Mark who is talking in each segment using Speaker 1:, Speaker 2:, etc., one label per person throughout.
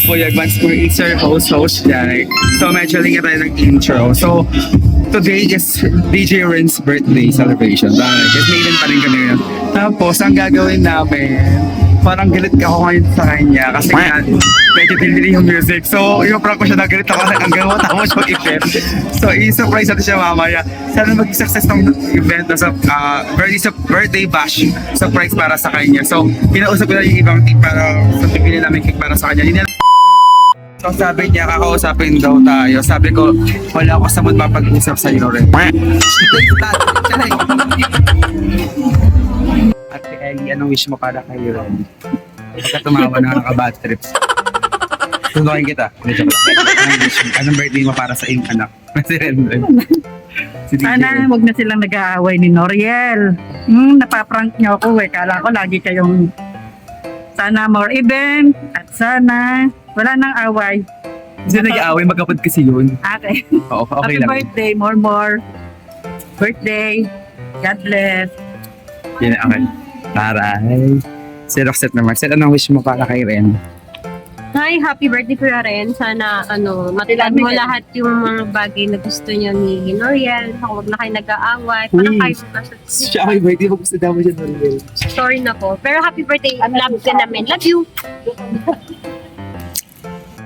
Speaker 1: Buyag Vance Kur. It's your host, Jack. So medyo linga tayo ng intro. So today is DJ Ren's birthday celebration. Dahil kasi maiden pa rin kami ngayon. Tapos ang gagawin namin, parang galit ako ngayon sa kanya kasi nga medyo tindi yung music. So yung-prank ko siya na galit ako hanggang matapos yung event. So i-surprise natin siya mamaya. Sana mag-success ng event na sa birthday bash surprise para sa kanya. So pinausap ko na yung ibang team para sa pipili namin cake para sa kanya. So sabi niya, kakausapin daw tayo. Sabi ko, wala ako sa mood mapag-usap sa iyo rin. Ate Ellie, anong wish mo para kay Ron? Pagka tumawa na naka-bad trips. Tunukin kita. Medyo ko lang. Anong wish mo? Anong birthday mo para sa iyong anak? Si Ren. Si DJ.
Speaker 2: Sana wag na silang nag-aaway ni Noriel. Napaprank niyo ako eh. Kala ko lagi kayong sana more event at sana wala nang away.
Speaker 1: Hindi nag-aaway, magkapad kasi yun.
Speaker 2: Okay.
Speaker 1: Oo, okay
Speaker 2: Happy
Speaker 1: lang.
Speaker 2: birthday, more. Birthday. God bless.
Speaker 1: Yan ang akin. Taray. Si Roxette naman. Roxette, anong wish mo para kay Ren?
Speaker 3: Hi, happy birthday Kuya Ren. Sana matupad mo lahat yung mga bagay na gusto niyo ni Noriel. Huwag na kayo nag-aaway. Parang
Speaker 1: Uy.
Speaker 3: kayo nasa
Speaker 1: Siya ay birthday mo. Gusto daw mo siya Noriel.
Speaker 3: story na po. Pero happy birthday. Love ka namin. Love you.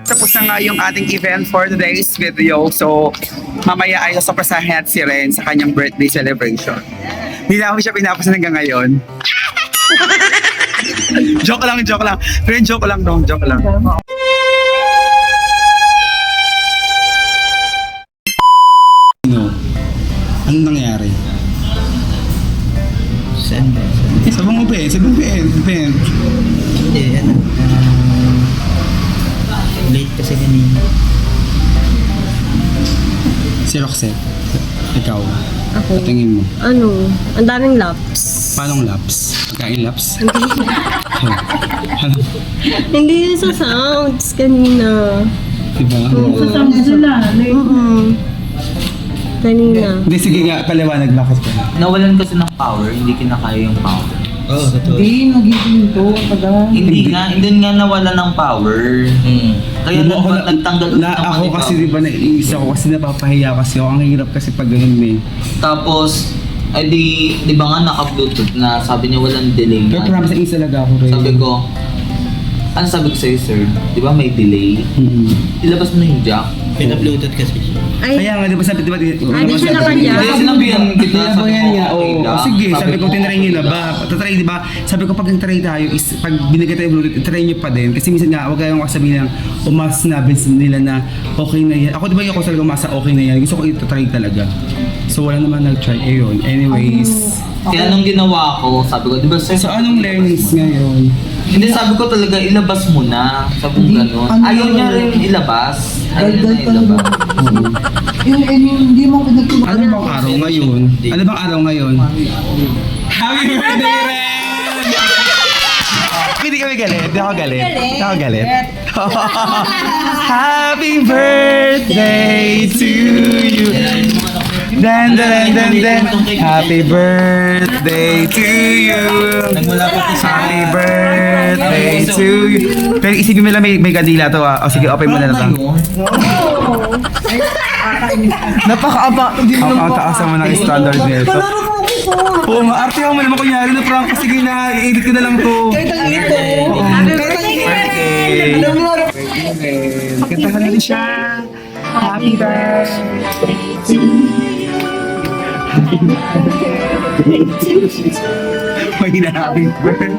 Speaker 1: Tapos na nga yung ating event for today's video. So, mamaya ay sasaprasahin si Ren sa kanyang birthday celebration. Hindi na ako siya pinapasan hanggang ngayon. joke lang. Friend, joke lang dong, joke lang.
Speaker 4: Anong nangyari?
Speaker 5: Saan ba?
Speaker 4: Sabang Ben.
Speaker 5: Hindi, ano. Late kasi kanina.
Speaker 4: Si Roxette. Ikaw.
Speaker 3: Ako.
Speaker 4: Patingin mo.
Speaker 3: Ang daming laps.
Speaker 4: Paanong laps? Pagkain laps? Ano?
Speaker 3: Hindi sa sounds kanina.
Speaker 4: Diba?
Speaker 3: Kanina.
Speaker 4: Hindi, sige nga. Paliwanag na kasi.
Speaker 6: Nawalan kasi ng power, hindi kinakaya yung power.
Speaker 5: Oo, totoo.
Speaker 6: Hindi nga nawala ng power. Kaya
Speaker 4: Diba ako
Speaker 6: nagtanggal ulit ng
Speaker 4: ako
Speaker 6: mga
Speaker 4: kasi
Speaker 6: power.
Speaker 4: diba naiisa ko kasi napapahiya kasi ako. Ang hirap kasi pag ganun eh.
Speaker 6: Tapos, ay di ba nga naka-bluetooth na sabi niya walang delay.
Speaker 4: Pero promise sa isa talaga ako rin.
Speaker 6: Sabi ko, ano sabi ko sa'yo sir? Di ba may delay? Ilabas mo na yung jack.
Speaker 5: Pina-bluetooth kasi siya.
Speaker 3: Ay,
Speaker 4: Kaya nga, di ba sabi, di ba?
Speaker 3: Ay, di siya nakanya.
Speaker 6: Hindi, sinabihan kita.
Speaker 4: Sabi yan nga,
Speaker 6: okay
Speaker 4: oo.
Speaker 6: lang.
Speaker 4: Sige, sabi ko, tinry nyo na ba? Tatry, di ba? Sabi ko, pag nagtry tayo, is, pag binigay tayo Bluetooth, try nyo pa din. Kasi minsan nga, huwag kayong kasabihin ng umas na nila na okay na yan. Ako, di ba yung ako talaga umasa okay na yan? Gusto ko ito-try talaga. So, wala naman nag-try. Ayun. Anyways.
Speaker 6: Kaya nung ginawa ko, sabi ko, di ba sir?
Speaker 4: So, anong learnings ngayon?
Speaker 6: Hindi, sabi ko talaga, ilabas mo na. Sabi ko gano'n. Ayaw niya rin ilabas. Ayaw niya ilabas.
Speaker 4: Ano bang araw ngayon? Ano bang araw ngayon? Happy birthday, Ren! Hindi kami galit. Hindi ako galit. Hindi ako galit. Happy birthday to you. Dan. Happy birthday to you.
Speaker 6: Nagmula pa kasi.
Speaker 4: Happy birthday to you. Pero isipin mo lang may kandila to ah. O sige, open mo na lang. Napaka-apa. Ang taas naman ng standard nito. Oo nga, arte ako naman kunyari na prank. Sige na, i-edit ko na lang to. Kahit ang ito. Birthday. Kantahan na rin siya. Happy birthday to you. Happy birthday to you. May na happy birthday.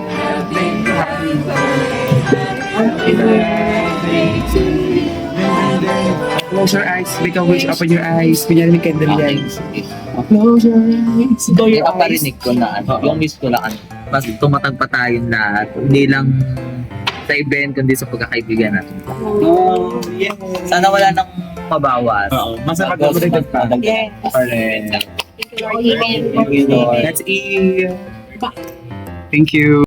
Speaker 4: Happy birthday to you. Close your eyes. Make a wish. Open your eyes. Kunyari may candle yan. Close your eyes.
Speaker 6: Ito yung kaparinig ko na yung miss ko lang mas tumatag pa tayong lahat. Hindi lang sa event, kundi sa pagkakaibigan natin.
Speaker 1: Oh, yes.
Speaker 6: Sana wala nang mabawas.
Speaker 1: Oo, basta magdadagdag pa.
Speaker 3: yes.
Speaker 1: Alright.
Speaker 3: Thank you, Lord.
Speaker 1: Let's eat. Thank you.